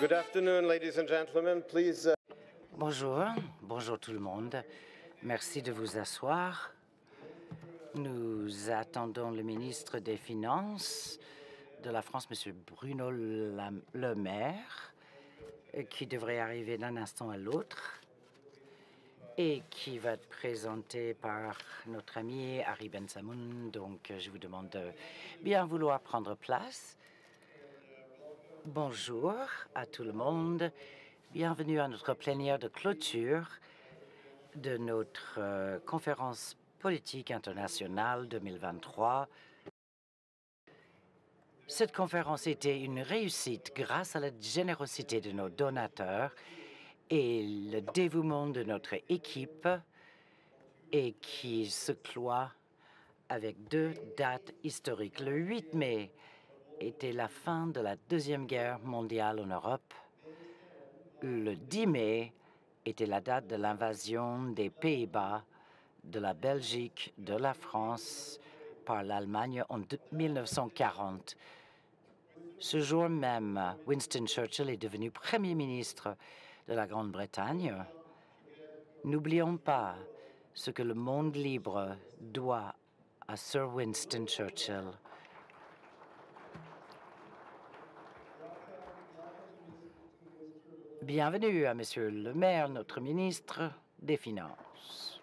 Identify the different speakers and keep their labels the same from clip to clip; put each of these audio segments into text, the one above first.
Speaker 1: Good afternoon, ladies and gentlemen. Please.
Speaker 2: Bonjour, bonjour tout le monde. Merci de vous asseoir. Nous attendons le ministre des Finances de la France, M. Bruno Le Maire, qui devrait arriver d'un instant à l'autre et qui va être présenté par notre ami Harry Ben-Samoun. Donc, je vous demande de bien vouloir prendre place. Bonjour à tout le monde. Bienvenue à notre plénière de clôture de notre conférence politique internationale 2023. Cette conférence était une réussite grâce à la générosité de nos donateurs et le dévouement de notre équipe et qui se cloit avec deux dates historiques. Le 8 mai était la fin de la Deuxième Guerre mondiale en Europe. Le 10 mai était la date de l'invasion des Pays-Bas, de la Belgique, de la France par l'Allemagne en 1940. Ce jour même, Winston Churchill est devenu Premier ministre de la Grande-Bretagne. N'oublions pas ce que le monde libre doit à Sir Winston Churchill. Bienvenue à Monsieur le maire, notre ministre des Finances.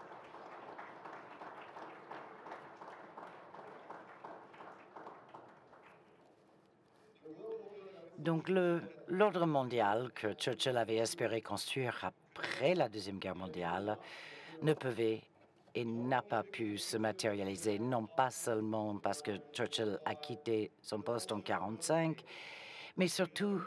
Speaker 2: Donc, l'ordre mondial que Churchill avait espéré construire après la Deuxième Guerre mondiale ne pouvait et n'a pas pu se matérialiser, non pas seulement parce que Churchill a quitté son poste en 1945, mais surtout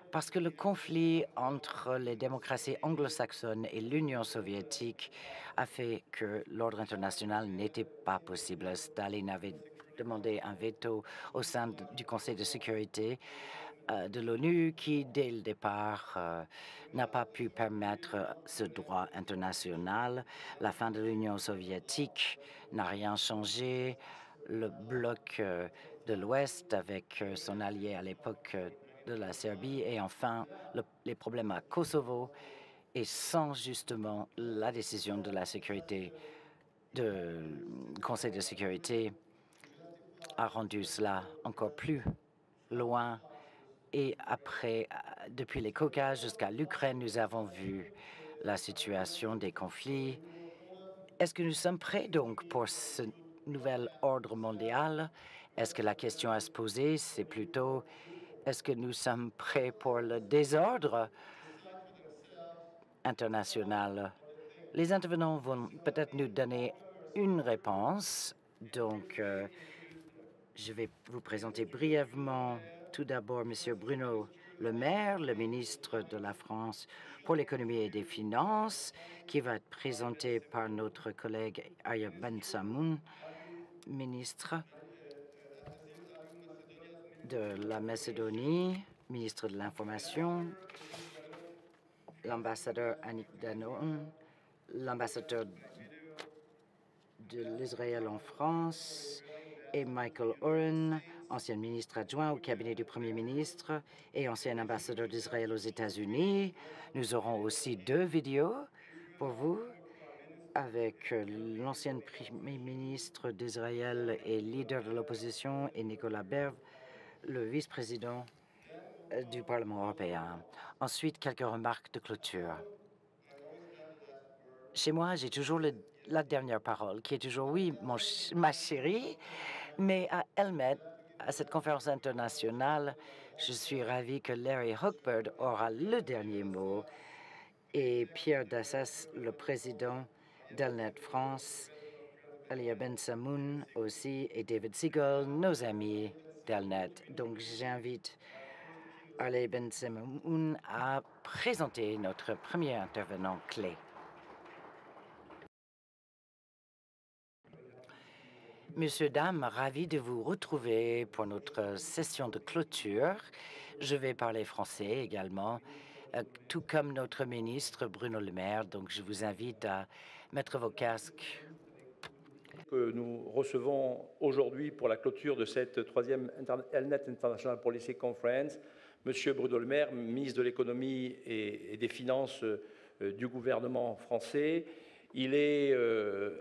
Speaker 2: parce que le conflit entre les démocraties anglo-saxonnes et l'Union soviétique a fait que l'ordre international n'était pas possible. Staline avait demandé un veto au sein du Conseil de sécurité de l'ONU qui, dès le départ, n'a pas pu permettre ce droit international. La fin de l'Union soviétique n'a rien changé. Le bloc de l'Ouest, avec son allié à l'époque de la Serbie, et enfin les problèmes à Kosovo, et sans justement la décision de la sécurité, du Conseil de sécurité, a rendu cela encore plus loin. Et après, depuis les Caucases jusqu'à l'Ukraine, nous avons vu la situation des conflits. Est-ce que nous sommes prêts donc pour ce nouvel ordre mondial? Est-ce que la question à se poser, c'est plutôt est-ce que nous sommes prêts pour le désordre international? Les intervenants vont peut-être nous donner une réponse. Donc, je vais vous présenter brièvement tout d'abord M. Bruno Le Maire, le ministre de la France pour l'économie et des finances, qui va être présenté par notre collègue Harry Ben-Samoun, ministre de la Macédonie, ministre de l'Information, l'ambassadeur Annick Danon, l'ambassadeur de l'Israël en France, et Michael Oren, ancien ministre adjoint au cabinet du Premier ministre et ancien ambassadeur d'Israël aux États-Unis. Nous aurons aussi deux vidéos pour vous avec l'ancien Premier ministre d'Israël et leader de l'opposition et Nicolas Berv, le vice-président du Parlement européen. Ensuite, quelques remarques de clôture. Chez moi, j'ai toujours la dernière parole, qui est toujours « oui, ma chérie », mais à Elmet, à cette conférence internationale, je suis ravi que Larry Hochberg aura le dernier mot et Pierre Dassas, le président d'Elnet France, Alia Ben-Samoun aussi et David Siegel, nos amis d'Elnet. Donc j'invite Alia Ben-Samoun à présenter notre premier intervenant clé. Monsieur, dames, ravi de vous retrouver pour notre session de clôture. Je vais parler français également, tout comme notre ministre Bruno Le Maire. Donc, je vous invite à mettre vos casques.
Speaker 3: Que nous recevons aujourd'hui pour la clôture de cette troisième Elnet International Policy Conference, M. Bruno Le Maire, ministre de l'économie et des finances du gouvernement français. Il est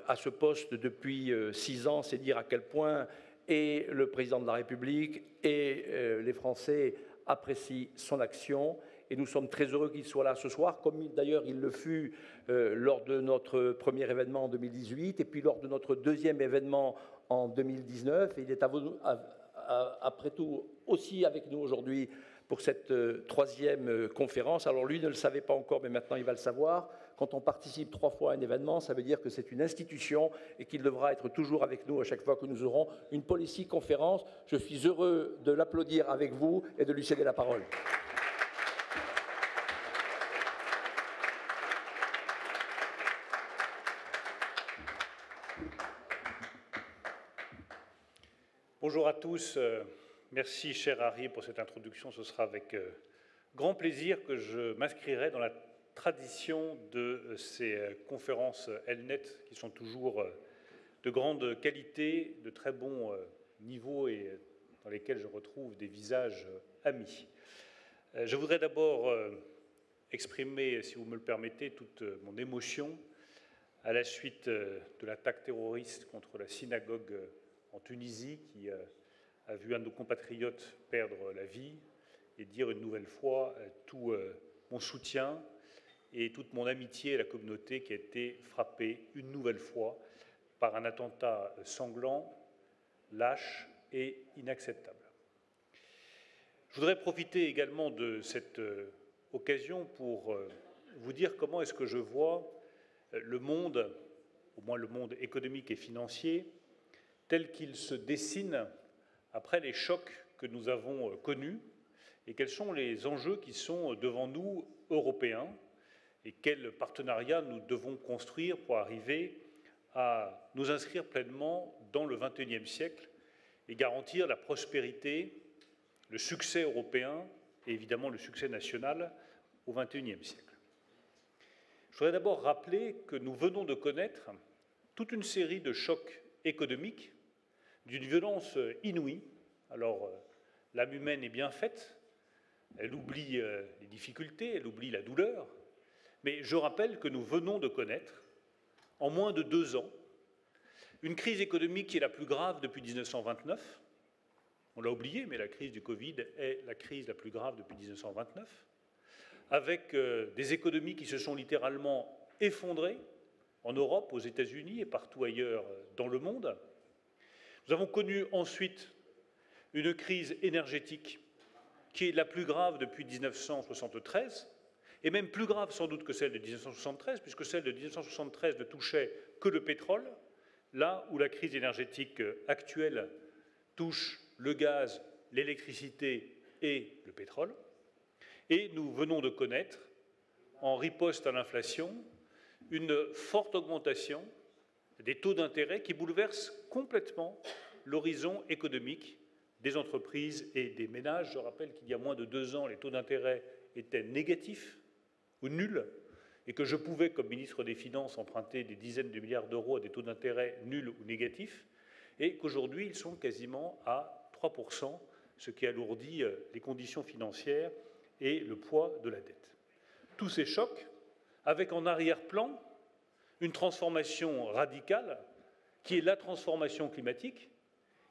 Speaker 3: à ce poste depuis 6 ans, c'est dire à quel point et le président de la République et les Français apprécient son action. Et nous sommes très heureux qu'il soit là ce soir, comme d'ailleurs il le fut lors de notre premier événement en 2018 et puis lors de notre deuxième événement en 2019. Et il est après tout aussi avec nous aujourd'hui pour cette troisième conférence. Alors lui ne le savait pas encore, mais maintenant il va le savoir. Quand on participe 3 fois à un événement, ça veut dire que c'est une institution et qu'il devra être toujours avec nous à chaque fois que nous aurons une Policy Conférence. Je suis heureux de l'applaudir avec vous et de lui céder la parole.
Speaker 4: Bonjour à tous. Merci, cher Harry, pour cette introduction. Ce sera avec grand plaisir que je m'inscrirai dans la tradition de ces conférences Elnet qui sont toujours de grande qualité, de très bon niveau et dans lesquelles je retrouve des visages amis. Je voudrais d'abord exprimer, si vous me le permettez, toute mon émotion à la suite de l'attaque terroriste contre la synagogue en Tunisie qui a vu un de nos compatriotes perdre la vie et dire une nouvelle fois tout mon soutien et toute mon amitié à la communauté qui a été frappée une nouvelle fois par un attentat sanglant, lâche et inacceptable. Je voudrais profiter également de cette occasion pour vous dire comment est-ce que je vois le monde, au moins le monde économique et financier, tel qu'il se dessine après les chocs que nous avons connus et quels sont les enjeux qui sont devant nous, Européens, et quels partenariats nous devons construire pour arriver à nous inscrire pleinement dans le XXIe siècle et garantir la prospérité, le succès européen et évidemment le succès national au XXIe siècle. Je voudrais d'abord rappeler que nous venons de connaître toute une série de chocs économiques d'une violence inouïe. Alors, l'âme humaine est bien faite, elle oublie les difficultés, elle oublie la douleur, mais je rappelle que nous venons de connaître, en moins de 2 ans, une crise économique qui est la plus grave depuis 1929. On l'a oublié, mais la crise du Covid est la crise la plus grave depuis 1929, avec des économies qui se sont littéralement effondrées en Europe, aux États-Unis et partout ailleurs dans le monde. Nous avons connu ensuite une crise énergétique qui est la plus grave depuis 1973, et même plus grave sans doute que celle de 1973, puisque celle de 1973 ne touchait que le pétrole, là où la crise énergétique actuelle touche le gaz, l'électricité et le pétrole. Et nous venons de connaître, en riposte à l'inflation, une forte augmentation des taux d'intérêt qui bouleversent complètement l'horizon économique des entreprises et des ménages. Je rappelle qu'il y a moins de 2 ans, les taux d'intérêt étaient négatifs ou nuls, et que je pouvais, comme ministre des Finances, emprunter des dizaines de milliards d'euros à des taux d'intérêt nuls ou négatifs, et qu'aujourd'hui, ils sont quasiment à 3%, ce qui alourdit les conditions financières et le poids de la dette. Tous ces chocs, avec en arrière-plan une transformation radicale, qui est la transformation climatique,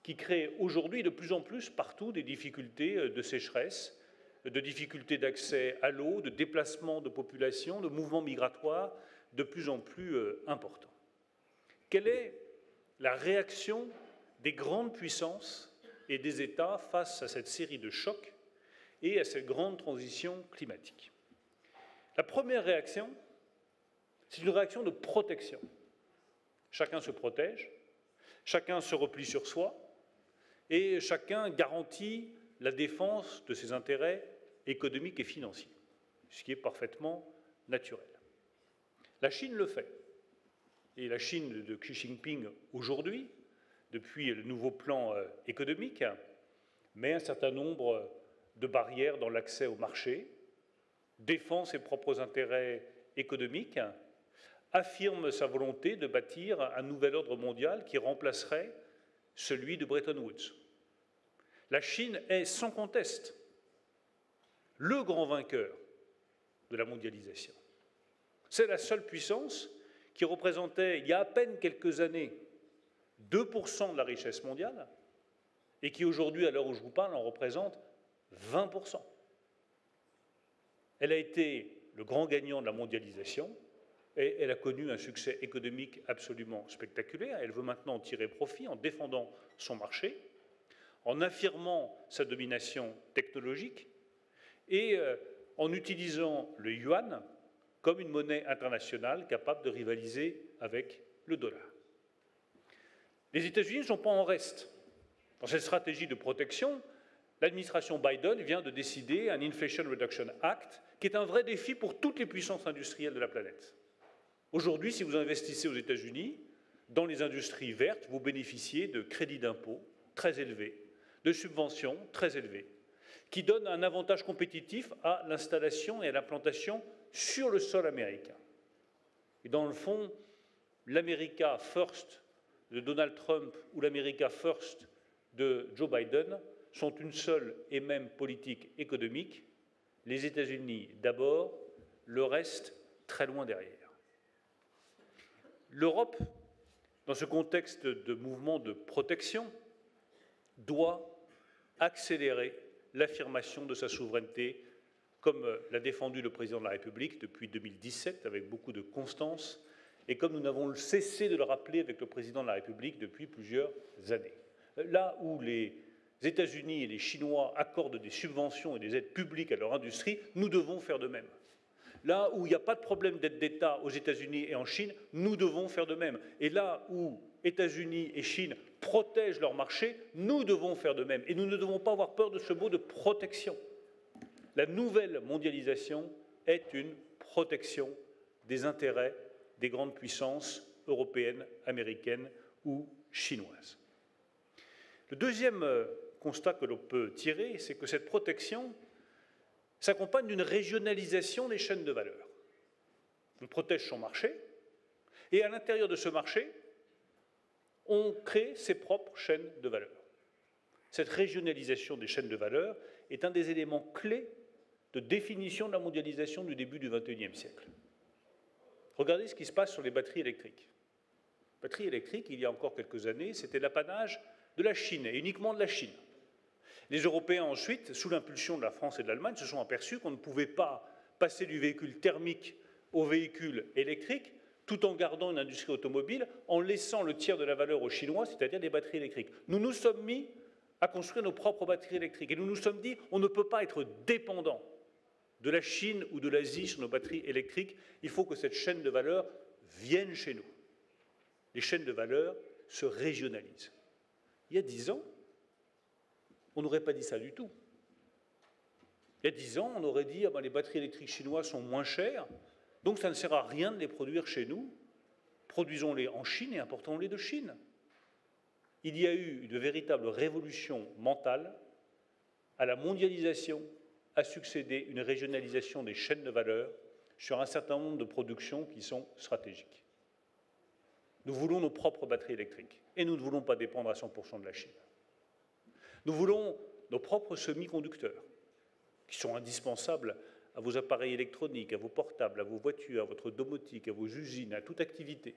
Speaker 4: qui crée aujourd'hui de plus en plus partout des difficultés de sécheresse, de difficultés d'accès à l'eau, de déplacement de population, de mouvements migratoires de plus en plus importants. Quelle est la réaction des grandes puissances et des États face à cette série de chocs et à cette grande transition climatique? La première réaction, c'est une réaction de protection. Chacun se protège, chacun se replie sur soi, et chacun garantit la défense de ses intérêts économiques et financiers, ce qui est parfaitement naturel. La Chine le fait. Et la Chine de Xi Jinping aujourd'hui, depuis le nouveau plan économique, met un certain nombre de barrières dans l'accès au marché, défend ses propres intérêts économiques, affirme sa volonté de bâtir un nouvel ordre mondial qui remplacerait celui de Bretton Woods. La Chine est sans conteste le grand vainqueur de la mondialisation. C'est la seule puissance qui représentait, il y a à peine quelques années, 2% de la richesse mondiale, et qui aujourd'hui, à l'heure où je vous parle, en représente 20%. Elle a été le grand gagnant de la mondialisation, et elle a connu un succès économique absolument spectaculaire. Elle veut maintenant en tirer profit en défendant son marché, en affirmant sa domination technologique et en utilisant le yuan comme une monnaie internationale capable de rivaliser avec le dollar. Les États-Unis ne sont pas en reste. Dans cette stratégie de protection, l'administration Biden vient de décider un Inflation Reduction Act qui est un vrai défi pour toutes les puissances industrielles de la planète. Aujourd'hui, si vous investissez aux États-Unis, dans les industries vertes, vous bénéficiez de crédits d'impôt très élevés, de subventions très élevées, qui donnent un avantage compétitif à l'installation et à l'implantation sur le sol américain. Et dans le fond, l'America First de Donald Trump ou l'America First de Joe Biden sont une seule et même politique économique. Les États-Unis d'abord, le reste très loin derrière. L'Europe, dans ce contexte de mouvement de protection, doit accélérer l'affirmation de sa souveraineté, comme l'a défendu le président de la République depuis 2017, avec beaucoup de constance, et comme nous n'avons cessé de le rappeler avec le président de la République depuis plusieurs années. Là où les États-Unis et les Chinois accordent des subventions et des aides publiques à leur industrie, nous devons faire de même. Là où il n'y a pas de problème d'aide d'État aux États-Unis et en Chine, nous devons faire de même. Et là où États-Unis et Chine protègent leur marché, nous devons faire de même. Et nous ne devons pas avoir peur de ce mot de protection. La nouvelle mondialisation est une protection des intérêts des grandes puissances européennes, américaines ou chinoises. Le deuxième constat que l'on peut tirer, c'est que cette protection s'accompagne d'une régionalisation des chaînes de valeur. On protège son marché, et à l'intérieur de ce marché, on crée ses propres chaînes de valeur. Cette régionalisation des chaînes de valeur est un des éléments clés de définition de la mondialisation du début du XXIe siècle. Regardez ce qui se passe sur les batteries électriques. Les batteries électriques, il y a encore quelques années, c'était l'apanage de la Chine, et uniquement de la Chine. Les Européens, ensuite, sous l'impulsion de la France et de l'Allemagne, se sont aperçus qu'on ne pouvait pas passer du véhicule thermique au véhicule électrique, tout en gardant une industrie automobile, en laissant le tiers de la valeur aux Chinois, c'est-à-dire les batteries électriques. Nous nous sommes mis à construire nos propres batteries électriques, et nous nous sommes dit on ne peut pas être dépendant de la Chine ou de l'Asie sur nos batteries électriques, il faut que cette chaîne de valeur vienne chez nous. Les chaînes de valeur se régionalisent. Il y a 10 ans, on n'aurait pas dit ça du tout. Il y a 10 ans, on aurait dit les batteries électriques chinoises sont moins chères, donc ça ne sert à rien de les produire chez nous. Produisons-les en Chine et importons-les de Chine. Il y a eu une véritable révolution mentale. À la mondialisation a succédé une régionalisation des chaînes de valeur sur un certain nombre de productions qui sont stratégiques. Nous voulons nos propres batteries électriques et nous ne voulons pas dépendre à 100% de la Chine. Nous voulons nos propres semi-conducteurs qui sont indispensables à vos appareils électroniques, à vos portables, à vos voitures, à votre domotique, à vos usines, à toute activité.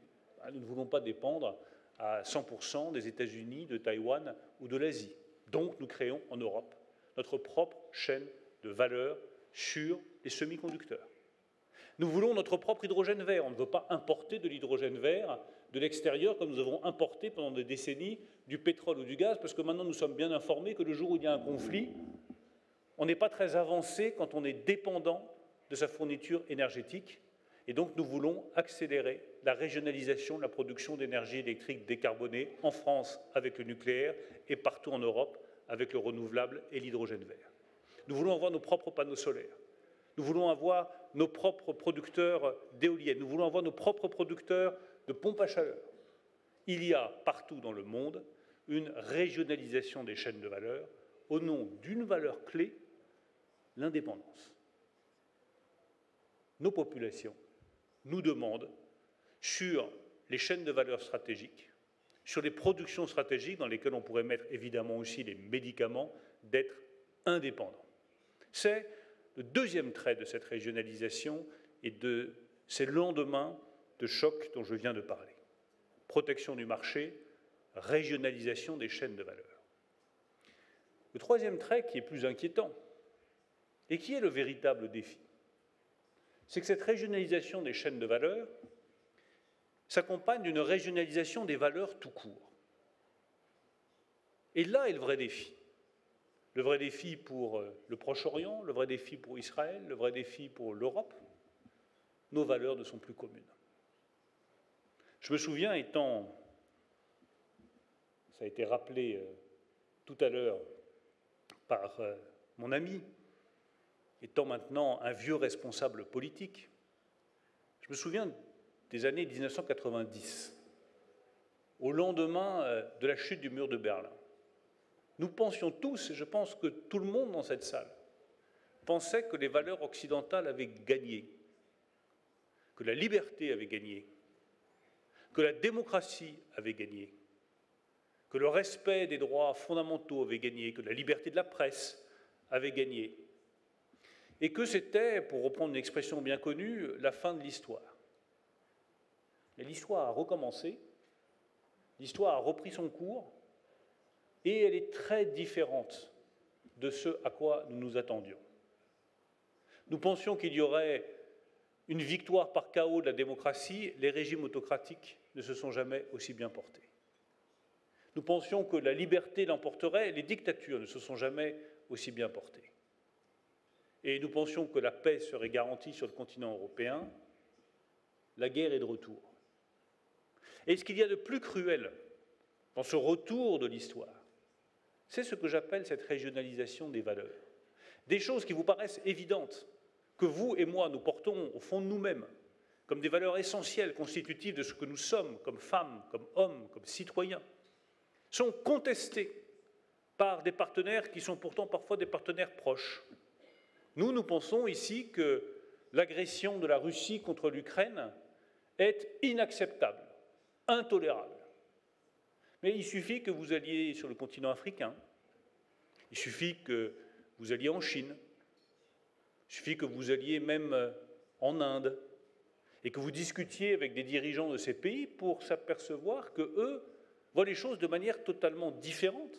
Speaker 4: Nous ne voulons pas dépendre à 100% des États-Unis, de Taïwan ou de l'Asie. Donc nous créons en Europe notre propre chaîne de valeur sur les semi-conducteurs. Nous voulons notre propre hydrogène vert. On ne veut pas importer de l'hydrogène vert de l'extérieur comme nous avons importé pendant des décennies du pétrole ou du gaz, parce que maintenant nous sommes bien informés que le jour où il y a un conflit, on n'est pas très avancé quand on est dépendant de sa fourniture énergétique. Et donc nous voulons accélérer la régionalisation de la production d'énergie électrique décarbonée en France avec le nucléaire et partout en Europe avec le renouvelable et l'hydrogène vert. Nous voulons avoir nos propres panneaux solaires. Nous voulons avoir nos propres producteurs d'éoliennes. Nous voulons avoir nos propres producteurs de pompes à chaleur. Il y a partout dans le monde une régionalisation des chaînes de valeur au nom d'une valeur clé, l'indépendance. Nos populations nous demandent, sur les chaînes de valeur stratégiques, sur les productions stratégiques dans lesquelles on pourrait mettre évidemment aussi les médicaments, d'être indépendants. C'est Le deuxième trait de cette régionalisation et de ces lendemains de choc dont je viens de parler. Protection du marché, régionalisation des chaînes de valeur. Le troisième trait qui est plus inquiétant et qui est le véritable défi, c'est que cette régionalisation des chaînes de valeur s'accompagne d'une régionalisation des valeurs tout court. Et là est le vrai défi. Le vrai défi pour le Proche-Orient, le vrai défi pour Israël, le vrai défi pour l'Europe. Nos valeurs ne sont plus communes. Je me souviens, étant, ça a été rappelé tout à l'heure par mon ami, étant maintenant un vieux responsable politique, je me souviens des années 1990, au lendemain de la chute du mur de Berlin. Nous pensions tous, et je pense que tout le monde dans cette salle, pensait que les valeurs occidentales avaient gagné, que la liberté avait gagné, que la démocratie avait gagné, que le respect des droits fondamentaux avait gagné, que la liberté de la presse avait gagné, et que c'était, pour reprendre une expression bien connue, la fin de l'histoire. Mais l'histoire a recommencé, l'histoire a repris son cours, et elle est très différente de ce à quoi nous nous attendions. Nous pensions qu'il y aurait une victoire par chaos de la démocratie, les régimes autocratiques ne se sont jamais aussi bien portés. Nous pensions que la liberté l'emporterait, les dictatures ne se sont jamais aussi bien portées. Et nous pensions que la paix serait garantie sur le continent européen. La guerre est de retour. Et ce qu'il y a de plus cruel dans ce retour de l'histoire, c'est ce que j'appelle cette régionalisation des valeurs. Des choses qui vous paraissent évidentes, que vous et moi nous portons au fond de nous-mêmes, comme des valeurs essentielles constitutives de ce que nous sommes, comme femmes, comme hommes, comme citoyens, sont contestées par des partenaires qui sont pourtant parfois des partenaires proches. Nous pensons ici que l'agression de la Russie contre l'Ukraine est inacceptable, intolérable. Mais il suffit que vous alliez sur le continent africain, il suffit que vous alliez en Chine, il suffit que vous alliez même en Inde, et que vous discutiez avec des dirigeants de ces pays pour s'apercevoir qu'eux voient les choses de manière totalement différente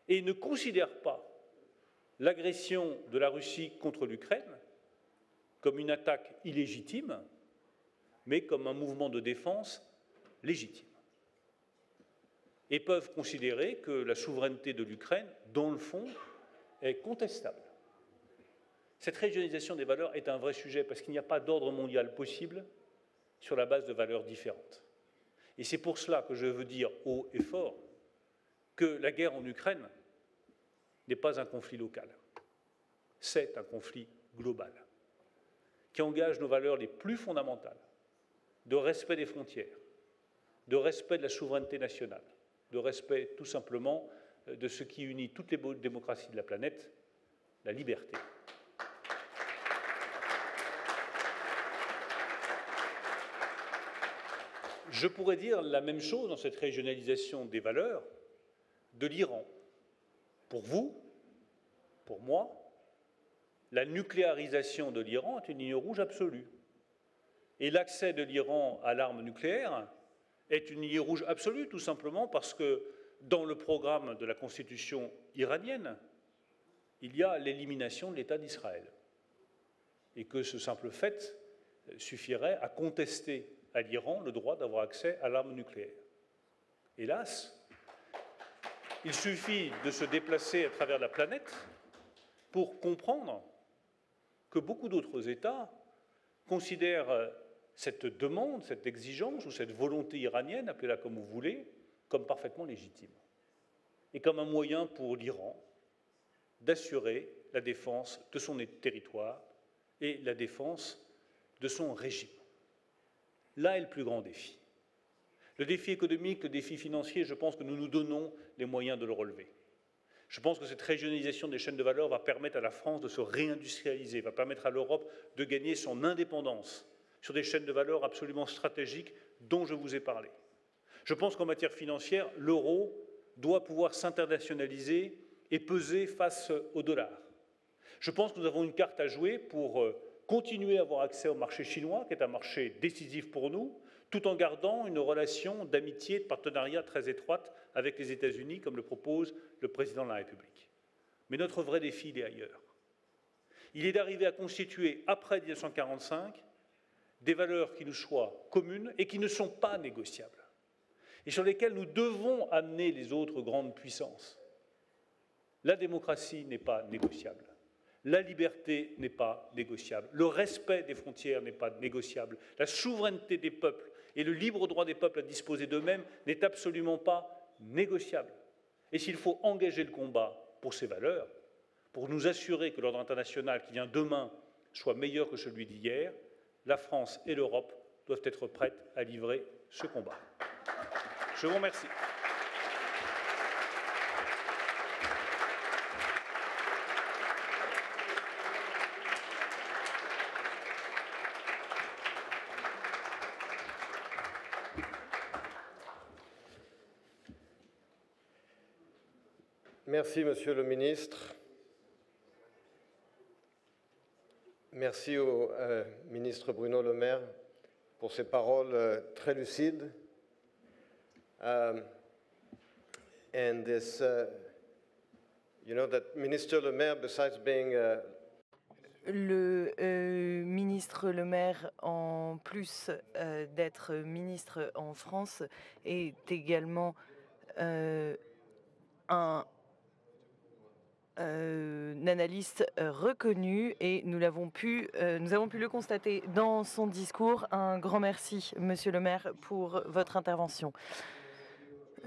Speaker 4: et ne considèrent pas l'agression de la Russie contre l'Ukraine comme une attaque illégitime, mais comme un mouvement de défense légitime. Et peuvent considérer que la souveraineté de l'Ukraine, dans le fond, est contestable. Cette régionalisation des valeurs est un vrai sujet parce qu'il n'y a pas d'ordre mondial possible sur la base de valeurs différentes. Et c'est pour cela que je veux dire haut et fort que la guerre en Ukraine n'est pas un conflit local. C'est un conflit global qui engage nos valeurs les plus fondamentales de respect des frontières, de respect de la souveraineté nationale, de respect tout simplement de ce qui unit toutes les démocraties de la planète, la liberté. Je pourrais dire la même chose dans cette régionalisation des valeurs de l'Iran. Pour vous, pour moi, la nucléarisation de l'Iran est une ligne rouge absolue. Et l'accès de l'Iran à l'arme nucléaire est une ligne rouge absolue, tout simplement parce que dans le programme de la constitution iranienne, il y a l'élimination de l'État d'Israël. Et que ce simple fait suffirait à contester à l'Iran le droit d'avoir accès à l'arme nucléaire. Hélas, il suffit de se déplacer à travers la planète pour comprendre que beaucoup d'autres États considèrent cette demande, cette exigence ou cette volonté iranienne, appelez-la comme vous voulez, comme parfaitement légitime et comme un moyen pour l'Iran d'assurer la défense de son territoire et la défense de son régime. Là est le plus grand défi. Le défi économique, le défi financier, je pense que nous nous donnons les moyens de le relever. Je pense que cette régionalisation des chaînes de valeur va permettre à la France de se réindustrialiser, va permettre à l'Europe de gagner son indépendance sur des chaînes de valeur absolument stratégiques dont je vous ai parlé. Je pense qu'en matière financière, l'euro doit pouvoir s'internationaliser et peser face au dollar. Je pense que nous avons une carte à jouer pour continuer à avoir accès au marché chinois, qui est un marché décisif pour nous, tout en gardant une relation d'amitié et de partenariat très étroite avec les États-Unis, comme le propose le président de la République. Mais notre vrai défi, il est ailleurs. Il est d'arriver à constituer, après 1945, des valeurs qui nous soient communes et qui ne sont pas négociables, et sur lesquelles nous devons amener les autres grandes puissances. La démocratie n'est pas négociable. La liberté n'est pas négociable. Le respect des frontières n'est pas négociable. La souveraineté des peuples et le libre droit des peuples à disposer d'eux-mêmes n'est absolument pas négociable. Et s'il faut engager le combat pour ces valeurs, pour nous assurer que l'ordre international qui vient demain soit meilleur que celui d'hier, la France et l'Europe doivent être prêtes à livrer ce combat. Je vous remercie.
Speaker 1: Merci, Monsieur le ministre. Merci au ministre Bruno Le Maire pour ses paroles très lucides. And this, you know, that Minister Le Maire, besides being
Speaker 5: Le ministre Le Maire, en plus d'être ministre en France, est également un analyste reconnu, et nous avons pu le constater dans son discours. Un grand merci, Monsieur le Maire, pour votre intervention.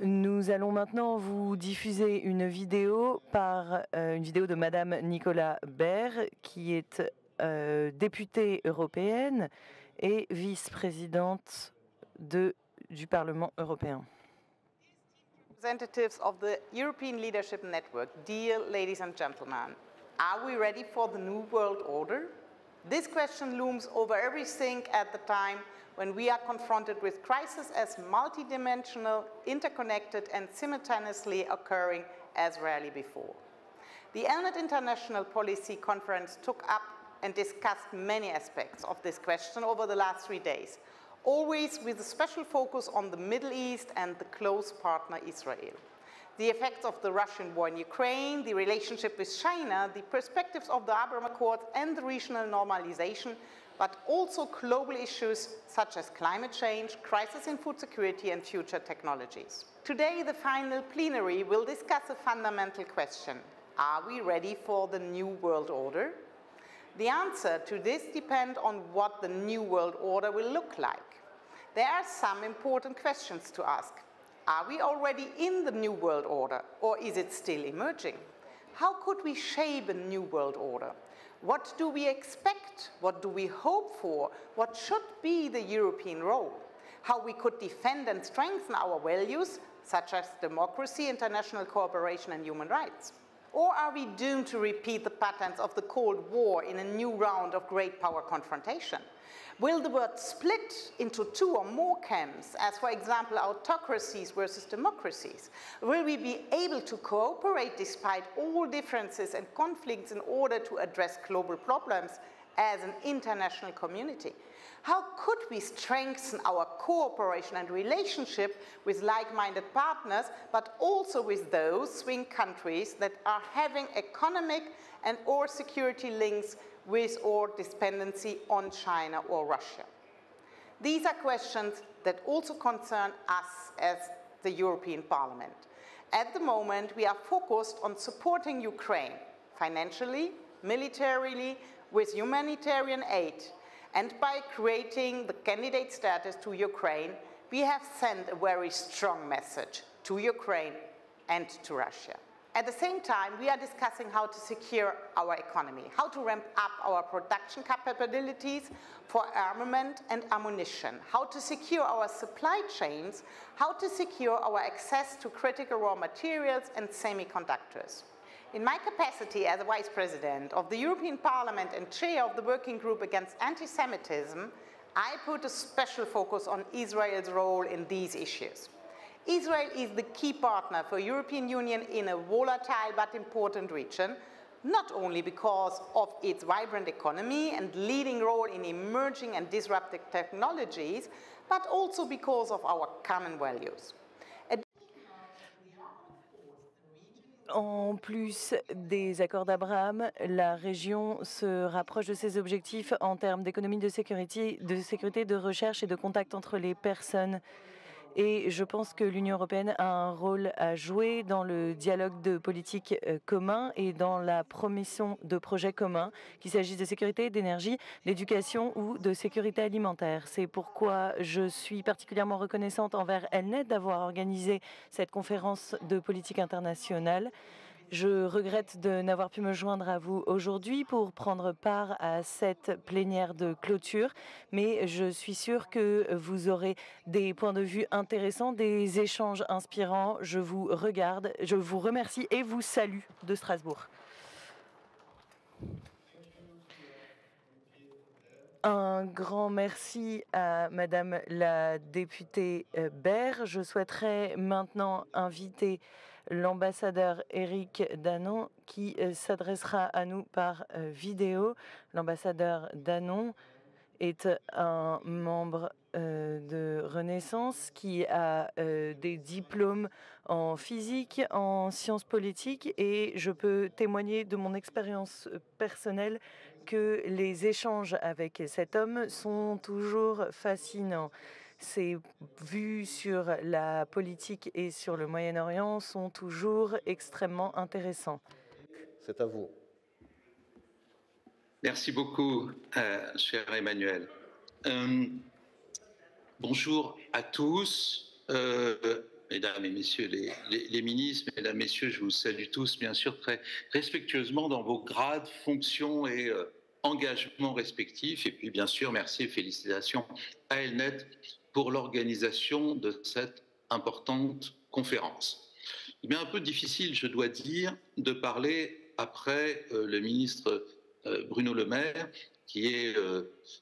Speaker 5: Nous allons maintenant vous diffuser une vidéo de Madame Nicola Baer, qui est députée européenne et vice-présidente du Parlement européen.
Speaker 6: Representatives of the European Leadership Network, dear ladies and gentlemen, are we ready for the new world order? This question looms over everything at the time when we are confronted with crises as multidimensional, interconnected, and simultaneously occurring as rarely before. The ELNET International Policy Conference took up and discussed many aspects of this question over the last 3 days, always with a special focus on the Middle East and the close partner Israel. The effects of the Russian war in Ukraine, the relationship with China, the perspectives of the Abraham Accords and the regional normalization, but also global issues such as climate change, crisis in food security, and future technologies. Today, the final plenary will discuss a fundamental question. Are we ready for the new world order? The answer to this depends on what the new world order will look like. There are some important questions to ask. Are we already in the new world order, or is it still emerging? How could we shape a new world order? What do we expect? What do we hope for? What should be the European role? How we could defend and strengthen our values, such as democracy, international cooperation, and human rights? Or are we doomed to repeat the patterns of the Cold War in a new round of great power confrontation? Will the world split into 2 or more camps, as for example autocracies versus democracies? Will we be able to cooperate despite all differences and conflicts in order to address global problems as an international community? How could we strengthen our cooperation and relationship with like-minded partners, but also with those swing countries that are having economic and or security links with or dependency on China or Russia? These are questions that also concern us as the European Parliament. At the moment, we are focused on supporting Ukraine financially, militarily, with humanitarian aid, and by creating the candidate status to Ukraine, we have sent a very strong message to Ukraine and to Russia. At the same time, we are discussing how to secure our economy, how to ramp up our production capabilities for armament and ammunition, how to secure our supply chains, how to secure our access to critical raw materials and semiconductors. In my capacity as a Vice President of the European Parliament and Chair of the Working Group Against Anti-Semitism, I put a special focus on Israel's role in these issues. Israel is the key partner for the European Union in a volatile but important region, not only because of its vibrant economy and leading role in emerging and disruptive technologies, but also because of our common values.
Speaker 5: En plus des accords d'Abraham, la région se rapproche de ses objectifs en termes d'économie, de sécurité, de recherche et de contact entre les personnes. Et je pense que l'Union européenne a un rôle à jouer dans le dialogue de politique commun et dans la promotion de projets communs, qu'il s'agisse de sécurité, d'énergie, d'éducation ou de sécurité alimentaire. C'est pourquoi je suis particulièrement reconnaissante envers Elnet d'avoir organisé cette conférence de politique internationale. Je regrette de n'avoir pu me joindre à vous aujourd'hui pour prendre part à cette plénière de clôture, mais je suis sûre que vous aurez des points de vue intéressants, des échanges inspirants. Je vous remercie et vous salue de Strasbourg. Un grand merci à Madame la députée Baird. Je souhaiterais maintenant inviter l'ambassadeur Éric Danon qui s'adressera à nous par vidéo. L'ambassadeur Danon est un membre de Renaissance qui a des diplômes en physique, en sciences politiques et je peux témoigner de mon expérience personnelle que les échanges avec cet homme sont toujours fascinants. Ses vues sur la politique et sur le Moyen-Orient sont toujours extrêmement intéressants.
Speaker 1: C'est à vous.
Speaker 7: Merci beaucoup, cher Emmanuel. Bonjour à tous, mesdames et messieurs les ministres, mesdames, messieurs, je vous salue tous, bien sûr, très respectueusement dans vos grades, fonctions et engagements respectifs. Et puis, bien sûr, merci et félicitations à Elnet pour l'organisation de cette importante conférence. Il m'est un peu difficile, je dois dire, de parler après le ministre Bruno Le Maire, qui est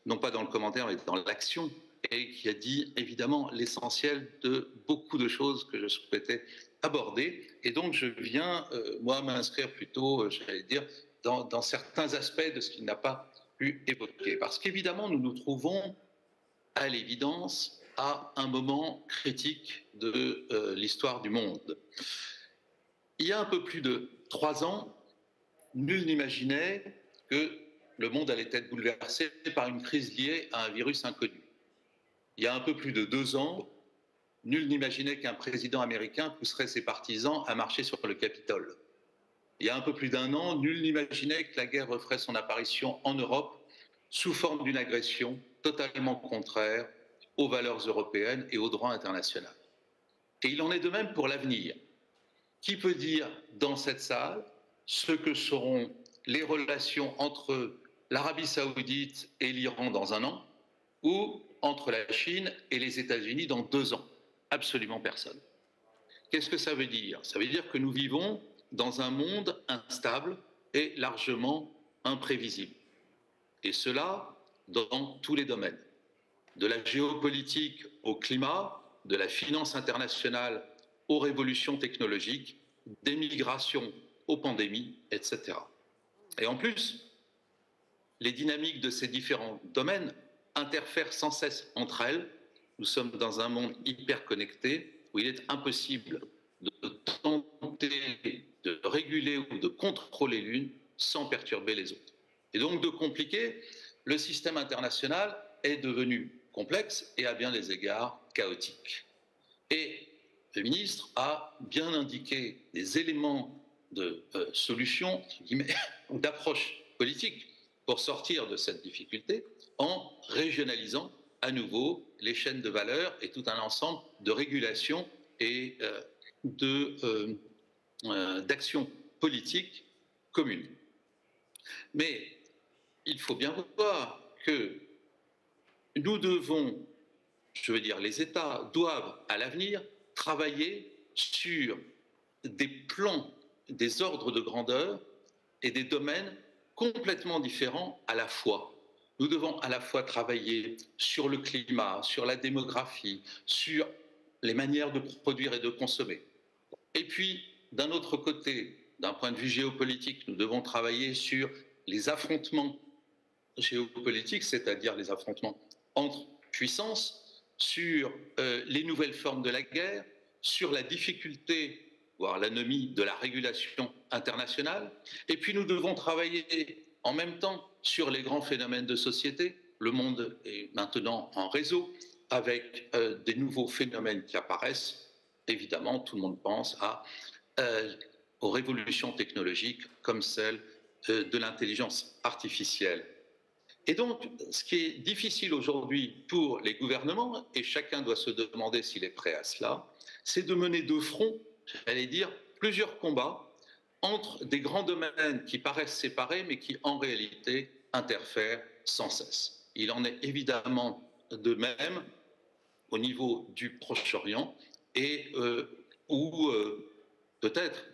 Speaker 7: non pas dans le commentaire, mais dans l'action, et qui a dit évidemment l'essentiel de beaucoup de choses que je souhaitais aborder. Et donc je viens, moi, m'inscrire plutôt, j'allais dire, dans certains aspects de ce qu'il n'a pas pu évoquer. Parce qu'évidemment, nous nous trouvons à l'évidence à un moment critique de l'histoire du monde. Il y a un peu plus de 3 ans, nul n'imaginait que le monde allait être bouleversé par une crise liée à un virus inconnu. Il y a un peu plus de 2 ans, nul n'imaginait qu'un président américain pousserait ses partisans à marcher sur le Capitole. Il y a un peu plus d'1 an, nul n'imaginait que la guerre referait son apparition en Europe sous forme d'une agression totalement contraire aux valeurs européennes et au droit international. Et il en est de même pour l'avenir. Qui peut dire dans cette salle ce que seront les relations entre l'Arabie saoudite et l'Iran dans 1 an ou entre la Chine et les États-Unis dans 2 ans? Absolument personne. Qu'est-ce que ça veut dire? Ça veut dire que nous vivons dans un monde instable et largement imprévisible. Et cela dans tous les domaines. De la géopolitique au climat, de la finance internationale aux révolutions technologiques, des migrations aux pandémies, etc. Et en plus, les dynamiques de ces différents domaines interfèrent sans cesse entre elles. Nous sommes dans un monde hyper connecté où il est impossible de tenter de réguler ou de contrôler l'une sans perturber les autres. Et donc de compliquer, le système international est devenu complexe et à bien des égards chaotique. Et le ministre a bien indiqué des éléments de solution, ou d'approche politique pour sortir de cette difficulté en régionalisant à nouveau les chaînes de valeur et tout un ensemble de régulations et d'actions politiques communes. Mais il faut bien voir que nous devons, je veux dire, les États doivent à l'avenir travailler sur des plans, des ordres de grandeur et des domaines complètement différents à la fois. Nous devons à la fois travailler sur le climat, sur la démographie, sur les manières de produire et de consommer. Et puis, d'un autre côté, d'un point de vue géopolitique, nous devons travailler sur les affrontements géopolitiques, c'est-à-dire les affrontements entre puissances, sur les nouvelles formes de la guerre, sur la difficulté, voire l'anomie de la régulation internationale. Et puis nous devons travailler en même temps sur les grands phénomènes de société. Le monde est maintenant en réseau, avec des nouveaux phénomènes qui apparaissent. Évidemment, tout le monde pense aux révolutions technologiques comme celle de l'intelligence artificielle. Et donc, ce qui est difficile aujourd'hui pour les gouvernements, et chacun doit se demander s'il est prêt à cela, c'est de mener de front, j'allais dire, plusieurs combats entre des grands domaines qui paraissent séparés, mais qui en réalité interfèrent sans cesse. Il en est évidemment de même au niveau du Proche-Orient, et où peut-être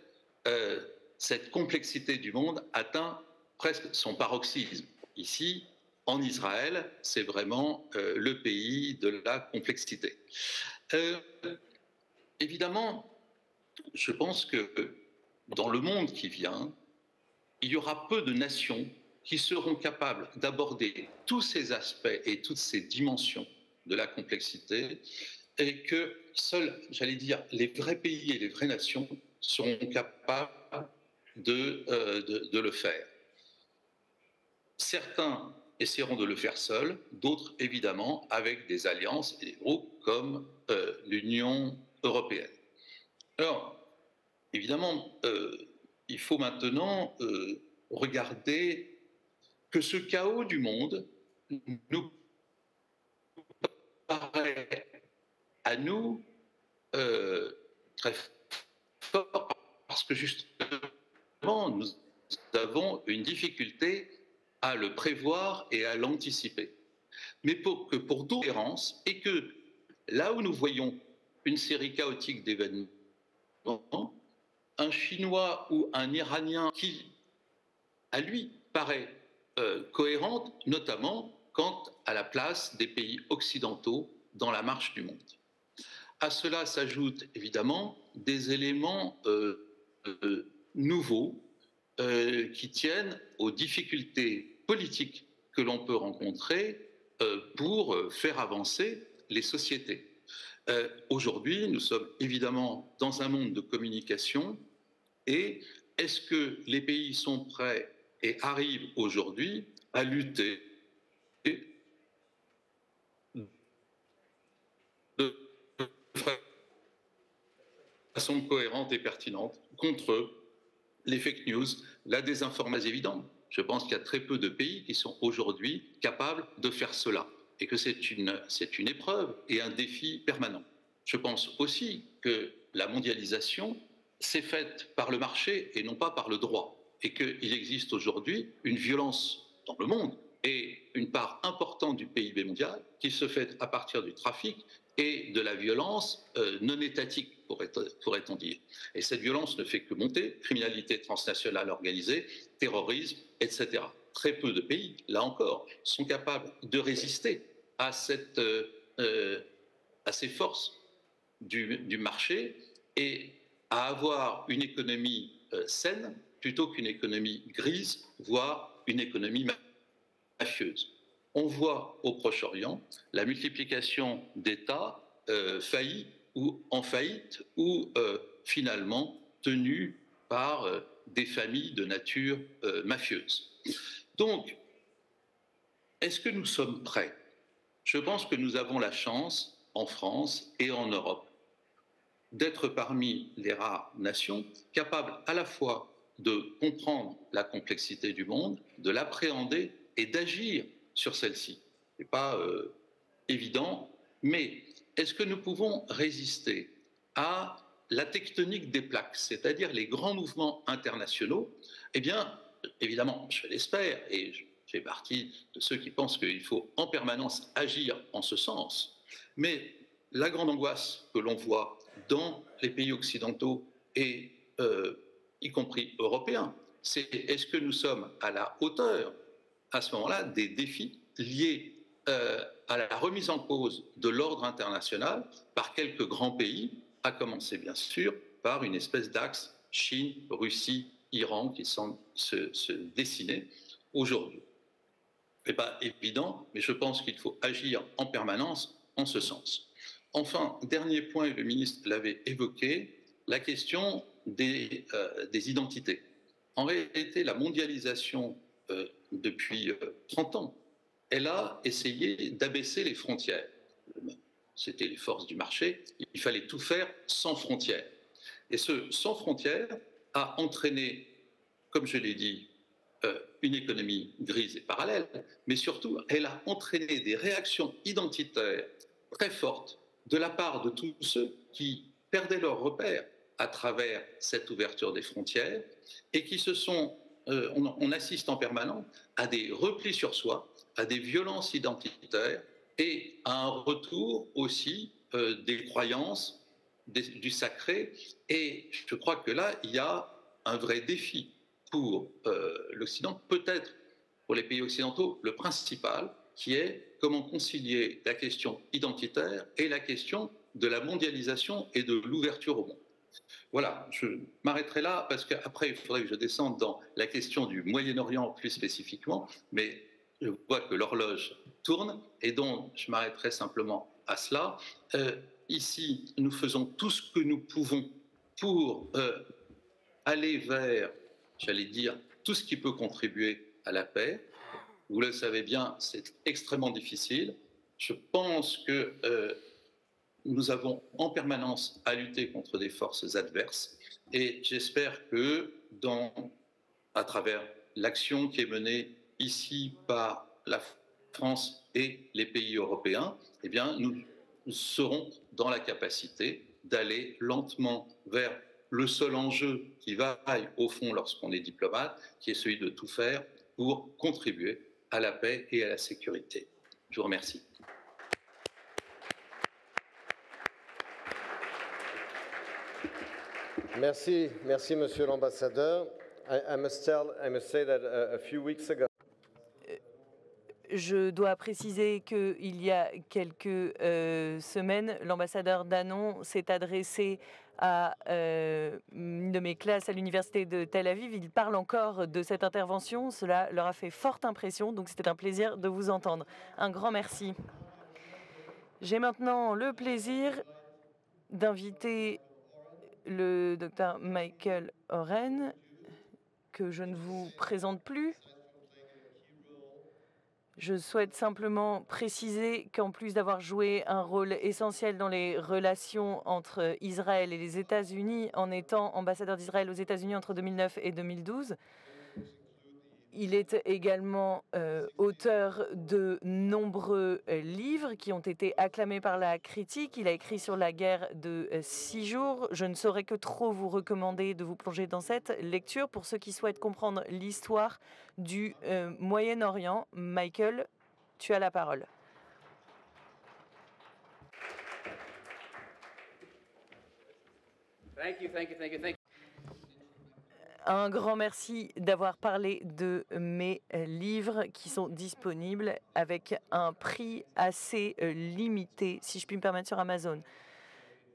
Speaker 7: cette complexité du monde atteint presque son paroxysme. Ici, en Israël, c'est vraiment le pays de la complexité. Évidemment, je pense que dans le monde qui vient, il y aura peu de nations qui seront capables d'aborder tous ces aspects et toutes ces dimensions de la complexité, et que seuls, j'allais dire, les vrais pays et les vraies nations seront capables de le faire. Certains essaieront de le faire seuls, d'autres, évidemment, avec des alliances et des groupes comme l'Union européenne. Alors, évidemment, il faut maintenant regarder que ce chaos du monde nous paraît à nous très fort, parce que justement, nous avons une difficulté à le prévoir et à l'anticiper. Mais pour d'autres différences, et que là où nous voyons une série chaotique d'événements, un Chinois ou un Iranien qui, à lui, paraît cohérente, notamment quant à la place des pays occidentaux dans la marche du monde. À cela s'ajoutent évidemment des éléments nouveaux qui tiennent aux difficultés politiques que l'on peut rencontrer pour faire avancer les sociétés. Aujourd'hui, nous sommes évidemment dans un monde de communication, et est-ce que les pays sont prêts et arrivent aujourd'hui à lutter de façon cohérente et pertinente contre les fake news, la désinformation évidente? Je pense qu'il y a très peu de pays qui sont aujourd'hui capables de faire cela, et que c'est une épreuve et un défi permanent. Je pense aussi que la mondialisation s'est faite par le marché et non pas par le droit, et qu'il existe aujourd'hui une violence dans le monde et une part importante du PIB mondial qui se fait à partir du trafic et de la violence non étatique, pourrait-on dire. Et cette violence ne fait que monter, criminalité transnationale organisée, terrorisme, etc. Très peu de pays, là encore, sont capables de résister à ces forces du marché et à avoir une économie saine plutôt qu'une économie grise, voire une économie mafieuse. On voit au Proche-Orient la multiplication d'États faillis ou en faillite, ou finalement tenus par des familles de nature mafieuse. Donc, est-ce que nous sommes prêts? Je pense que nous avons la chance, en France et en Europe, d'être parmi les rares nations capables à la fois de comprendre la complexité du monde, de l'appréhender et d'agir sur celle-ci. Ce n'est pas évident, mais est-ce que nous pouvons résister à la tectonique des plaques, c'est-à-dire les grands mouvements internationaux? Eh bien, évidemment, je l'espère, et je fais partie de ceux qui pensent qu'il faut en permanence agir en ce sens. Mais la grande angoisse que l'on voit dans les pays occidentaux et y compris européens, c'est est-ce que nous sommes à la hauteur, à ce moment-là, des défis liés à la remise en cause de l'ordre international par quelques grands pays, à commencer bien sûr par une espèce d'axe Chine, Russie, Iran qui semble se dessiner aujourd'hui. Ce n'est pas évident, mais je pense qu'il faut agir en permanence en ce sens. Enfin, dernier point, et le ministre l'avait évoqué, la question des identités. En réalité, la mondialisation, depuis 30 ans, elle a essayé d'abaisser les frontières. C'était les forces du marché, il fallait tout faire sans frontières. Et ce sans frontières a entraîné, comme je l'ai dit, une économie grise et parallèle, mais surtout, elle a entraîné des réactions identitaires très fortes de la part de tous ceux qui perdaient leurs repères à travers cette ouverture des frontières et qui se sont, on assiste en permanence à des replis sur soi, à des violences identitaires et à un retour aussi des croyances, du sacré. Et je crois que là, il y a un vrai défi pour l'Occident, peut-être pour les pays occidentaux, le principal, qui est comment concilier la question identitaire et la question de la mondialisation et de l'ouverture au monde. Voilà, je m'arrêterai là parce qu'après, il faudrait que je descende dans la question du Moyen-Orient plus spécifiquement, mais je vois que l'horloge tourne et donc je m'arrêterai simplement à cela. Ici, nous faisons tout ce que nous pouvons pour aller vers, j'allais dire, tout ce qui peut contribuer à la paix. Vous le savez bien, c'est extrêmement difficile. Je pense que nous avons en permanence à lutter contre des forces adverses et j'espère que à travers l'action qui est menée ici par la France et les pays européens, eh bien, nous serons dans la capacité d'aller lentement vers le seul enjeu qui vaille au fond lorsqu'on est diplomate, qui est celui de tout faire pour contribuer à la paix et à la sécurité. Je vous remercie.
Speaker 1: Merci, Monsieur l'ambassadeur. I must say that a few weeks ago.
Speaker 5: Je dois préciser qu'il y a quelques semaines, l'ambassadeur Danon s'est adressé à une de mes classes à l'université de Tel Aviv. Il parle encore de cette intervention. Cela leur a fait forte impression, donc c'était un plaisir de vous entendre. Un grand merci. J'ai maintenant le plaisir d'inviter le docteur Michael Oren, que je ne vous présente plus. Je souhaite simplement préciser qu'en plus d'avoir joué un rôle essentiel dans les relations entre Israël et les États-Unis, en étant ambassadeur d'Israël aux États-Unis entre 2009 et 2012, il est également auteur de nombreux livres qui ont été acclamés par la critique. Il a écrit sur la guerre de 6 jours. Je ne saurais que trop vous recommander de vous plonger dans cette lecture pour ceux qui souhaitent comprendre l'histoire du Moyen-Orient. Michael, tu as la parole.
Speaker 8: Thank you.
Speaker 5: Un grand merci d'avoir parlé de mes livres qui sont disponibles avec un prix assez limité, si je puis me permettre, sur Amazon.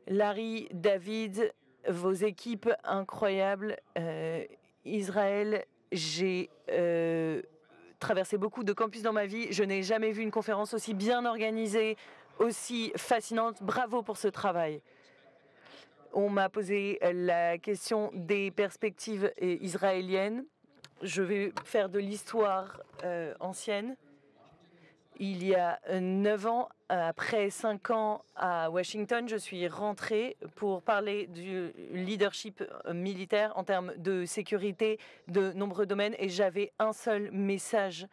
Speaker 5: Larry, David, vos équipes incroyables, Israël, j'ai traversé beaucoup de campus dans ma vie. Je n'ai jamais vu une conférence aussi bien organisée, aussi fascinante. Bravo pour ce travail. On m'a posé la question des perspectives israéliennes. Je vais faire de l'histoire ancienne. Il y a 9 ans, après 5 ans à Washington, je suis rentrée pour parler du leadership militaire en termes de sécurité de nombreux domaines et j'avais un seul message.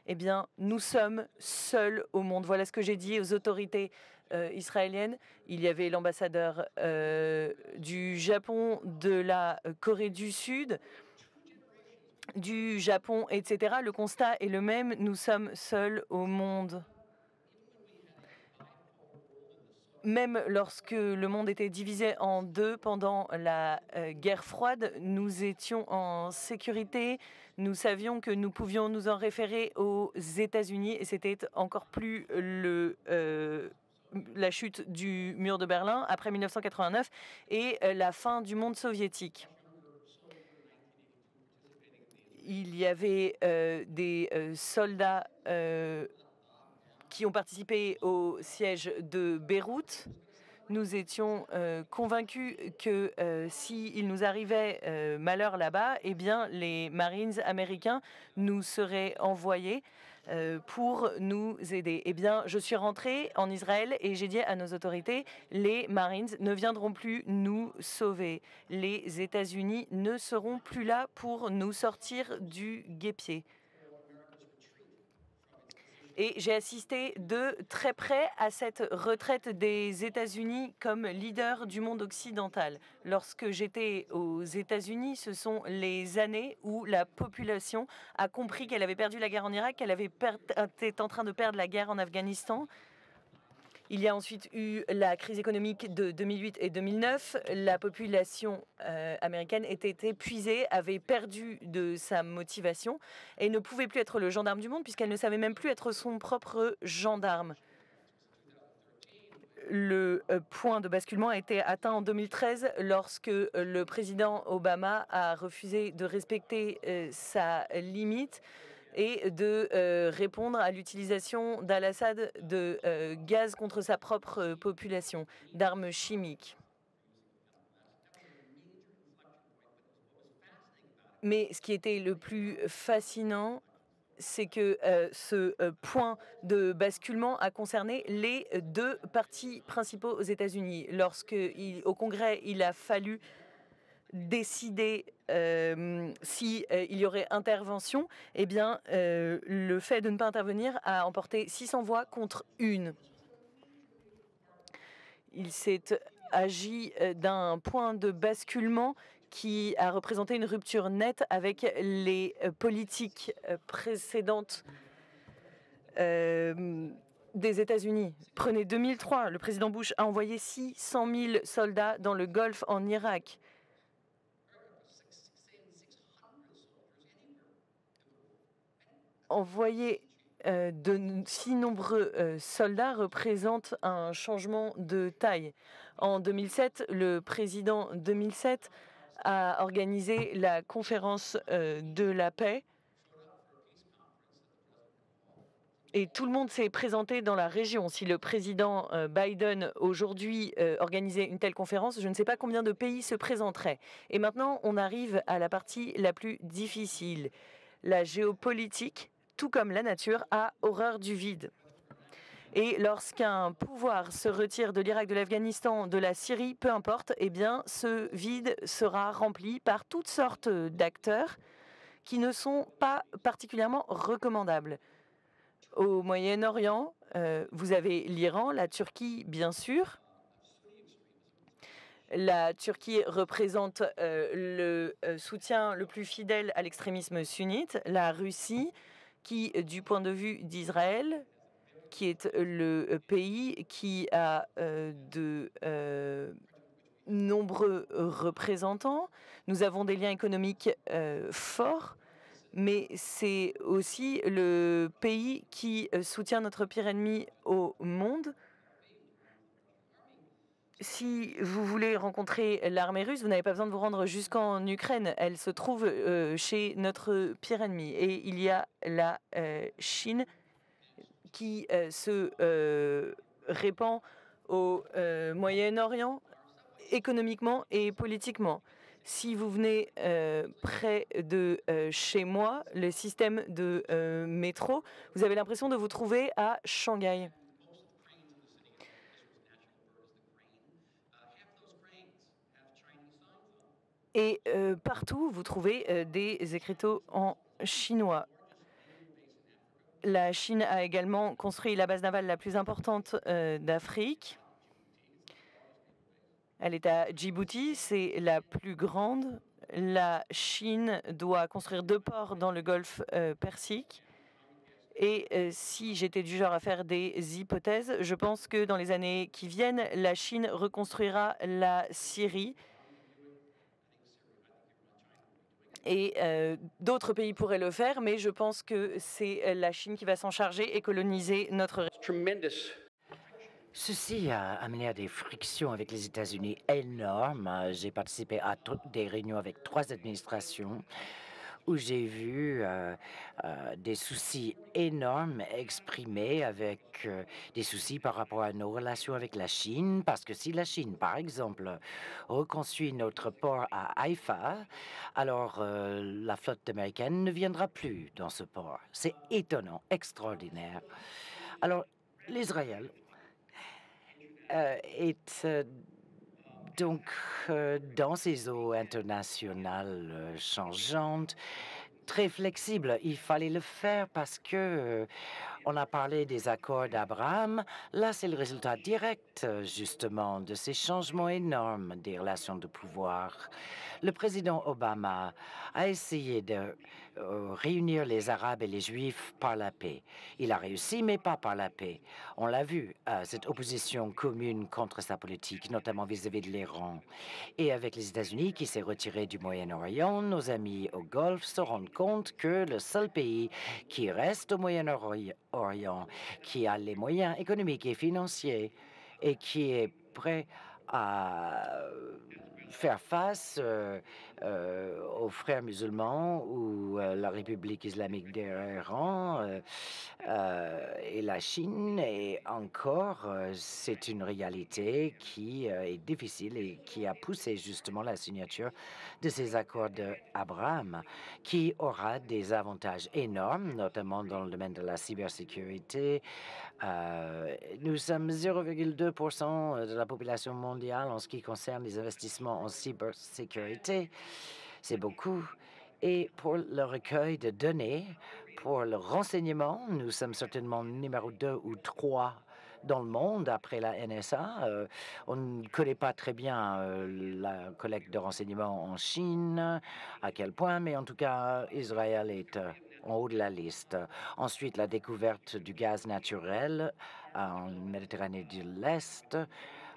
Speaker 5: Eh bien, nous sommes seuls au monde. Voilà ce que j'ai dit aux autorités israélienne. Il y avait l'ambassadeur du Japon, de la Corée du Sud, du Japon, etc. Le constat est le même, nous sommes seuls au monde. Même lorsque le monde était divisé en deux pendant la guerre froide, nous étions en sécurité. Nous savions que nous pouvions nous en référer aux États-Unis et c'était encore plus la chute du mur de Berlin après 1989 et la fin du monde soviétique. il y avait des soldats qui ont participé au siège de Beyrouth. Nous étions convaincus que s'il nous arrivait malheur là-bas, eh bien, les Marines américains nous seraient envoyés pour nous aider. Eh bien, je suis rentrée en Israël et j'ai dit à nos autorités, les Marines ne viendront plus nous sauver. Les États-Unis ne seront plus là pour nous sortir du guêpier. Et j'ai assisté de très près à cette retraite des États-Unis comme leader du monde occidental. Lorsque j'étais aux États-Unis, ce sont les années où la population a compris qu'elle avait perdu la guerre en Irak, qu'elle était en train de perdre la guerre en Afghanistan. Il y a ensuite eu la crise économique de 2008 et 2009. La population américaine était épuisée, avait perdu de sa motivation et ne pouvait plus être le gendarme du monde puisqu'elle ne savait même plus être son propre gendarme. Le point de basculement a été atteint en 2013 lorsque le président Obama a refusé de respecter sa limite et de répondre à l'utilisation d'Al-Assad de gaz contre sa propre population, d'armes chimiques. Mais ce qui était le plus fascinant, c'est que ce point de basculement a concerné les deux partis principaux aux États-Unis. Au Congrès, il a fallu décider s'il y aurait intervention, eh bien, le fait de ne pas intervenir a emporté 600 voix contre 1. Il s'est agi d'un point de basculement qui a représenté une rupture nette avec les politiques précédentes des États-Unis. Prenez 2003, le président Bush a envoyé 600 000 soldats dans le Golfe en Irak. Envoyer de si nombreux soldats représente un changement de taille. En 2007, le président 2007 a organisé la conférence de la paix et tout le monde s'est présenté dans la région. Si le président Biden aujourd'hui organisait une telle conférence, je ne sais pas combien de pays se présenteraient. Et maintenant, on arrive à la partie la plus difficile. La géopolitique, tout comme la nature, a horreur du vide. Et lorsqu'un pouvoir se retire de l'Irak, de l'Afghanistan, de la Syrie, peu importe, eh bien, ce vide sera rempli par toutes sortes d'acteurs qui ne sont pas particulièrement recommandables. Au Moyen-Orient, vous avez l'Iran, la Turquie, bien sûr. La Turquie représente le soutien le plus fidèle à l'extrémisme sunnite. La Russie, qui, du point de vue d'Israël, qui est le pays qui a de nombreux représentants. Nous avons des liens économiques forts, mais c'est aussi le pays qui soutient notre pire ennemi au monde. Si vous voulez rencontrer l'armée russe, vous n'avez pas besoin de vous rendre jusqu'en Ukraine. Elle se trouve chez notre pire ennemi. Et il y a la Chine qui se répand au Moyen-Orient économiquement et politiquement. Si vous venez près de chez moi, le système de métro, vous avez l'impression de vous trouver à Shanghai. Et partout, vous trouvez des écriteaux en chinois. La Chine a également construit la base navale la plus importante d'Afrique. Elle est à Djibouti, c'est la plus grande. La Chine doit construire 2 ports dans le golfe Persique. Et si j'étais du genre à faire des hypothèses, je pense que dans les années qui viennent, la Chine reconstruira la Syrie. Et d'autres pays pourraient le faire, mais je pense que c'est la Chine qui va s'en charger et coloniser notre région.
Speaker 2: Ceci a amené à des frictions avec les États-Unis énormes. J'ai participé à toutes des réunions avec 3 administrations où j'ai vu des soucis énormes exprimés avec des soucis par rapport à nos relations avec la Chine, parce que si la Chine, par exemple, reconstruit notre port à Haïfa, alors la flotte américaine ne viendra plus dans ce port. C'est étonnant, extraordinaire. Alors, l'Israël est donc dans ces eaux internationales changeantes, très flexible. Il fallait le faire parce que on a parlé des accords d'Abraham. Là, c'est le résultat direct, justement, de ces changements énormes des relations de pouvoir. Le président Obama a essayé de réunir les Arabes et les Juifs par la paix. Il a réussi, mais pas par la paix. On l'a vu, cette opposition commune contre sa politique, notamment vis-à-vis de l'Iran. Et avec les États-Unis qui s'est retiré du Moyen-Orient, nos amis au Golfe se rendent compte que le seul pays qui reste au Moyen-Orient, qui a les moyens économiques et financiers et qui est prêt à faire face aux frères musulmans ou la République islamique d'Iran et la Chine. Et encore, c'est une réalité qui est difficile et qui a poussé justement la signature de ces accords d'Abraham, qui aura des avantages énormes, notamment dans le domaine de la cybersécurité. Nous sommes 0,2% de la population mondiale en ce qui concerne les investissements en cybersécurité. C'est beaucoup. Et pour le recueil de données, pour le renseignement, nous sommes certainement numéro 2 ou 3 dans le monde après la NSA. On ne connaît pas très bien la collecte de renseignements en Chine, à quel point, mais en tout cas, Israël est en haut de la liste. Ensuite, la découverte du gaz naturel en Méditerranée de l'Est,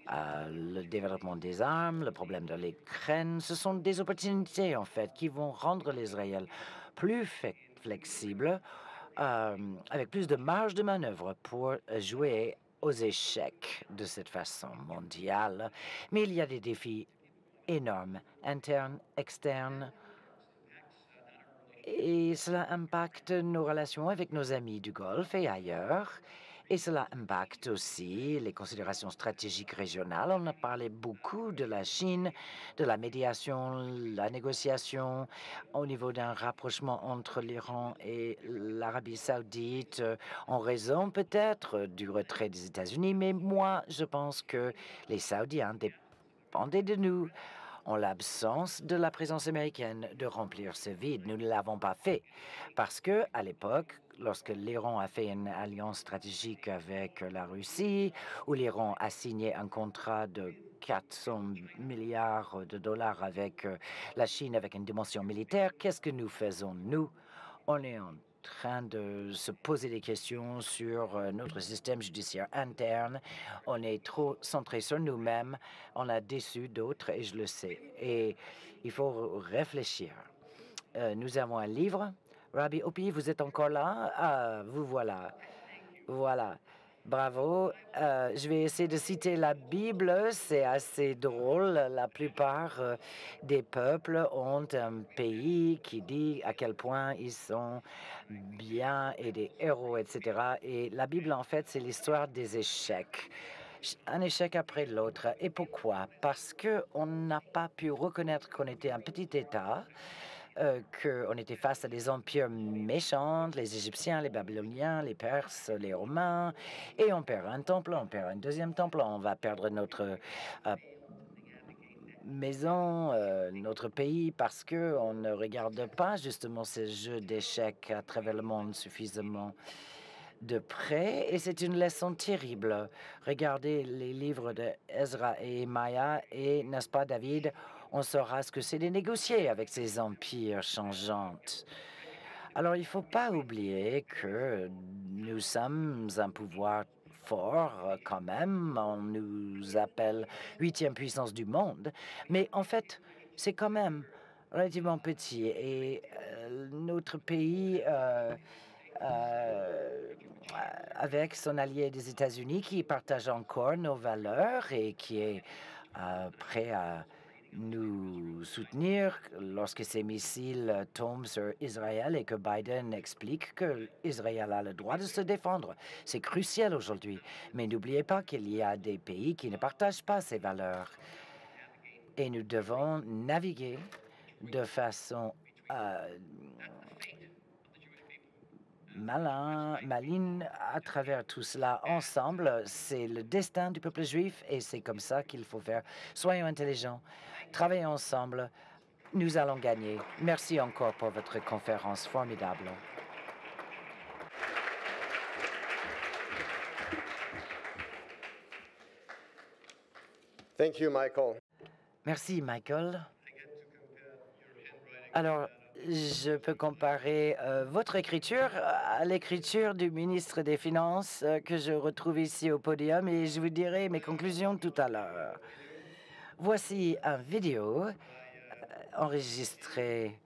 Speaker 2: le développement des armes, le problème de l'Ukraine, ce sont des opportunités, en fait, qui vont rendre l'Israël plus flexible, avec plus de marge de manœuvre pour jouer aux échecs de cette façon mondiale. Mais il y a des défis énormes, internes, externes, et cela impacte nos relations avec nos amis du Golfe et ailleurs. Et cela impacte aussi les considérations stratégiques régionales. On a parlé beaucoup de la Chine, de la médiation, la négociation au niveau d'un rapprochement entre l'Iran et l'Arabie saoudite, en raison peut-être du retrait des États-Unis. Mais moi, je pense que les Saoudiens dépendaient de nous en l'absence de la présence américaine de remplir ce vide. Nous ne l'avons pas fait parce que, à l'époque, lorsque l'Iran a fait une alliance stratégique avec la Russie, où l'Iran a signé un contrat de 400 milliards de dollars avec la Chine, avec une dimension militaire, qu'est-ce que nous faisons, nous? On est en train de se poser des questions sur notre système judiciaire interne. On est trop centré sur nous-mêmes. On a déçu d'autres, et je le sais. Et il faut réfléchir. Nous avons un livre. Rabbi Opi, vous êtes encore là? Ah, vous voilà. Voilà. Bravo. Je vais essayer de citer la Bible. C'est assez drôle. La plupart des peuples ont un pays qui dit à quel point ils sont bien et des héros, etc. Et la Bible, en fait, c'est l'histoire des échecs. Un échec après l'autre. Et pourquoi? Parce qu'on n'a pas pu reconnaître qu'on était un petit État, qu'on était face à des empires méchants, les Égyptiens, les Babyloniens, les Perses, les Romains, et on perd un temple, on perd un deuxième temple, on va perdre notre maison, notre pays, parce qu'on ne regarde pas justement ces jeux d'échecs à travers le monde suffisamment de près, et c'est une leçon terrible. Regardez les livres de Ezra et Maya, et n'est-ce pas, David? On saura ce que c'est de négocier avec ces empires changeants. Alors, il ne faut pas oublier que nous sommes un pouvoir fort quand même. On nous appelle 8e puissance du monde. Mais en fait, c'est quand même relativement petit. Et notre pays, avec son allié des États-Unis, qui partage encore nos valeurs et qui est prêt à nous soutenir lorsque ces missiles tombent sur Israël et que Biden explique que Israël a le droit de se défendre. C'est crucial aujourd'hui. Mais n'oubliez pas qu'il y a des pays qui ne partagent pas ces valeurs. Et nous devons naviguer de façon maligne à travers tout cela ensemble. C'est le destin du peuple juif et c'est comme ça qu'il faut faire. Soyons intelligents, travaillons ensemble, nous allons gagner. Merci encore pour votre conférence formidable.
Speaker 1: Thank you, Michael.
Speaker 2: Merci, Michael. Alors, je peux comparer votre écriture à l'écriture du ministre des Finances que je retrouve ici au podium et je vous dirai mes conclusions tout à l'heure. Voici une vidéo enregistrée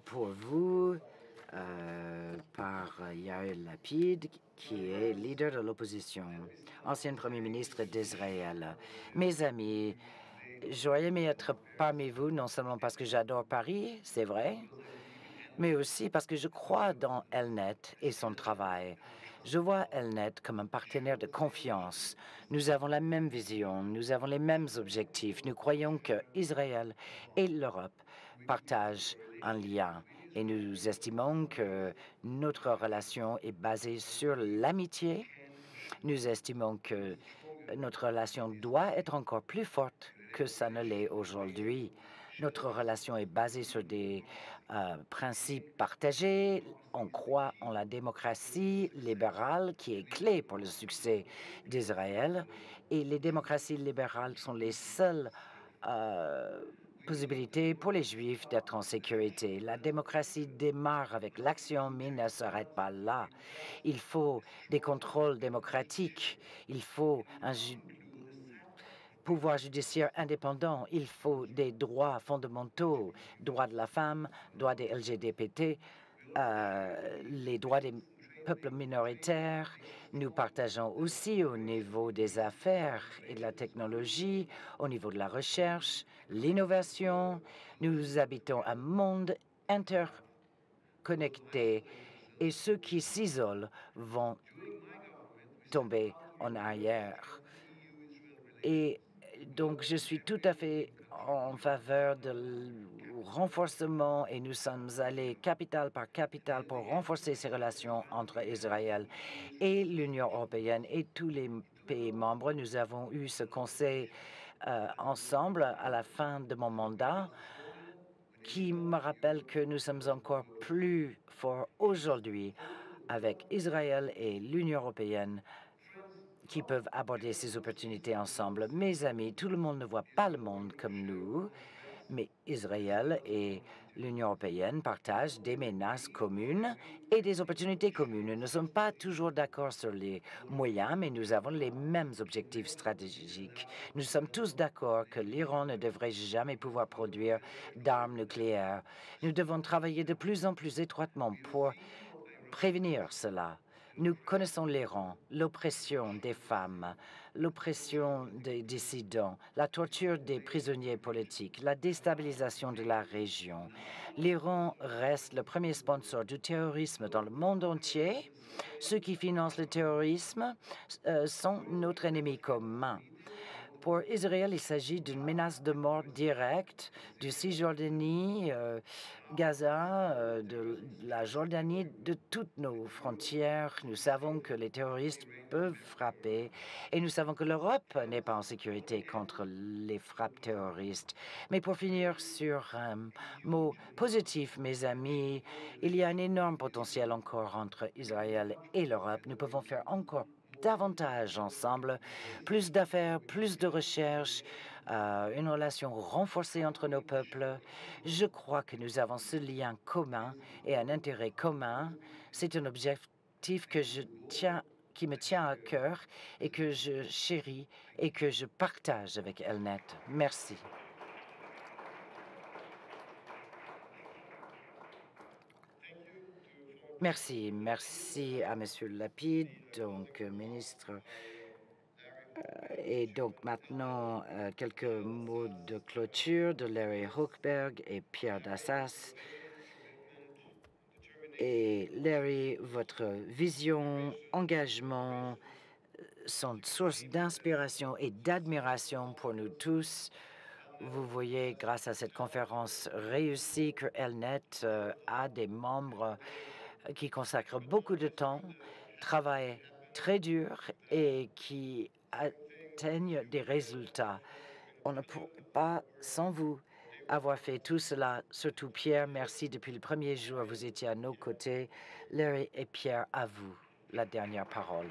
Speaker 2: pour vous par Yair Lapid, qui est leader de l'opposition, ancien Premier ministre d'Israël. Mes amis, j'aurais aimé être parmi vous, non seulement parce que j'adore Paris, c'est vrai, mais aussi parce que je crois dans Elnet et son travail. Je vois Elnet comme un partenaire de confiance. Nous avons la même vision, nous avons les mêmes objectifs. Nous croyons que Israël et l'Europe partagent un lien. Et nous estimons que notre relation est basée sur l'amitié. Nous estimons que notre relation doit être encore plus forte que ça ne l'est aujourd'hui. Notre relation est basée sur des principes partagés. On croit en la démocratie libérale qui est clé pour le succès d'Israël. Et les démocraties libérales sont les seules possibilité pour les Juifs d'être en sécurité. La démocratie démarre avec l'action, mais ne s'arrête pas là. Il faut des contrôles démocratiques. Il faut un pouvoir judiciaire indépendant. Il faut des droits fondamentaux, droits de la femme, droits des LGBT, les droits des peuples minoritaires. Nous partageons aussi au niveau des affaires et de la technologie, au niveau de la recherche, l'innovation. Nous habitons un monde interconnecté et ceux qui s'isolent vont tomber en arrière. Et donc, je suis tout à fait en faveur du renforcement et nous sommes allés capitale par capitale pour renforcer ces relations entre Israël et l'Union européenne et tous les pays membres. Nous avons eu ce conseil ensemble à la fin de mon mandat qui me rappelle que nous sommes encore plus forts aujourd'hui avec Israël et l'Union européenne qui peuvent aborder ces opportunités ensemble. Mes amis, tout le monde ne voit pas le monde comme nous, mais Israël et l'Union européenne partagent des menaces communes et des opportunités communes. Nous ne sommes pas toujours d'accord sur les moyens, mais nous avons les mêmes objectifs stratégiques. Nous sommes tous d'accord que l'Iran ne devrait jamais pouvoir produire d'armes nucléaires. Nous devons travailler de plus en plus étroitement pour prévenir cela. Nous connaissons l'Iran, l'oppression des femmes, l'oppression des dissidents, la torture des prisonniers politiques, la déstabilisation de la région. L'Iran reste le premier sponsor du terrorisme dans le monde entier. Ceux qui financent le terrorisme sont notre ennemi commun. Pour Israël, il s'agit d'une menace de mort directe du Cisjordanie, Gaza, de la Jordanie, de toutes nos frontières. Nous savons que les terroristes peuvent frapper et nous savons que l'Europe n'est pas en sécurité contre les frappes terroristes. Mais pour finir sur un mot positif, mes amis, il y a un énorme potentiel encore entre Israël et l'Europe. Nous pouvons faire encore davantage ensemble, plus d'affaires, plus de recherche, une relation renforcée entre nos peuples. Je crois que nous avons ce lien commun et un intérêt commun. C'est un objectif qui me tient à cœur et que je chéris et que je partage avec Elnet. Merci. Merci. Merci à M. Lapid, donc ministre Et donc maintenant, quelques mots de clôture de Larry Hochberg et Pierre Dassas. Et Larry, votre vision, engagement sont source d'inspiration et d'admiration pour nous tous. Vous voyez, grâce à cette conférence réussie, que Elnet a des membres qui consacrent beaucoup de temps, travaillent très dur et qui atteignent des résultats. On ne pourrait pas, sans vous, avoir fait tout cela. Surtout Pierre, merci depuis le premier jour. Vous étiez à nos côtés. Larry et Pierre, à vous la dernière parole.